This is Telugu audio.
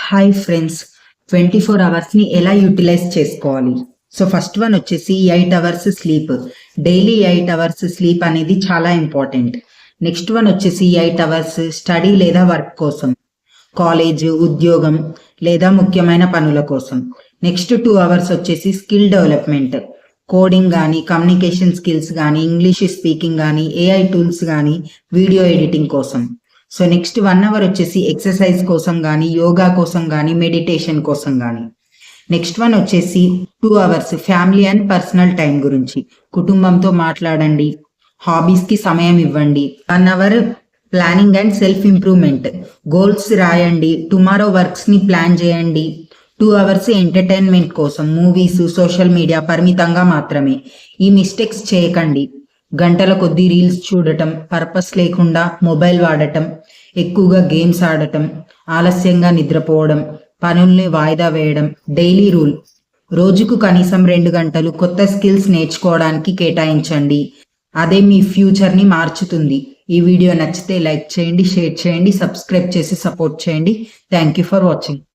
హాయ్ ఫ్రెండ్స్, 24 అవర్స్ని ఎలా యూటిలైజ్ చేసుకోవాలి. సో ఫస్ట్ వన్ వచ్చేసి 8 hours sleep. Daily 8 hours sleep అనేది చాలా ఇంపార్టెంట్. నెక్స్ట్ వన్ వచ్చేసి 8 అవర్స్ స్టడీ లేదా వర్క్ కోసం, కాలేజ్, ఉద్యోగం లేదా ముఖ్యమైన పనుల కోసం. నెక్స్ట్ 2 అవర్స్ వచ్చేసి స్కిల్ డెవలప్మెంట్, కోడింగ్ కానీ, కమ్యూనికేషన్ స్కిల్స్ కానీ, ఇంగ్లీష్ స్పీకింగ్ కానీ, ఏఐ టూల్స్ కానీ, వీడియో ఎడిటింగ్ కోసం. సో నెక్స్ట్ 1 అవర్ వచ్చేసి ఎక్సర్సైజ్ కోసం కానీ, యోగా కోసం కానీ, మెడిటేషన్ కోసం కానీ. నెక్స్ట్ వన్ వచ్చేసి 2 hours family and personal time గురించి. కుటుంబంతో మాట్లాడండి, హాబీస్కి సమయం ఇవ్వండి. 1 hour planning and self improvement, goals రాయండి, టుమారో వర్క్స్ని ప్లాన్ చేయండి. 2 అవర్స్ ఎంటర్టైన్మెంట్ కోసం, మూవీస్, సోషల్ మీడియా పరిమితంగా మాత్రమే. ఈ మిస్టేక్స్ చేయకండి. గంటల కొద్దీ రీల్స్ చూడటం, పర్పస్ లేకుండా మొబైల్ వాడటం, ఎక్కువగా గేమ్స్ ఆడటం, ఆలస్యంగా నిద్రపోవడం, పనుల్ని వాయిదా వేయడం. డైలీ రూల్: రోజుకు కనీసం 2 గంటలు కొత్త స్కిల్స్ నేర్చుకోవడానికి కేటాయించండి. అదే మీ ఫ్యూచర్ని మార్చుతుంది. ఈ వీడియో నచ్చితే లైక్ చేయండి, షేర్ చేయండి, సబ్స్క్రైబ్ చేసి సపోర్ట్ చేయండి. Thank you for watching.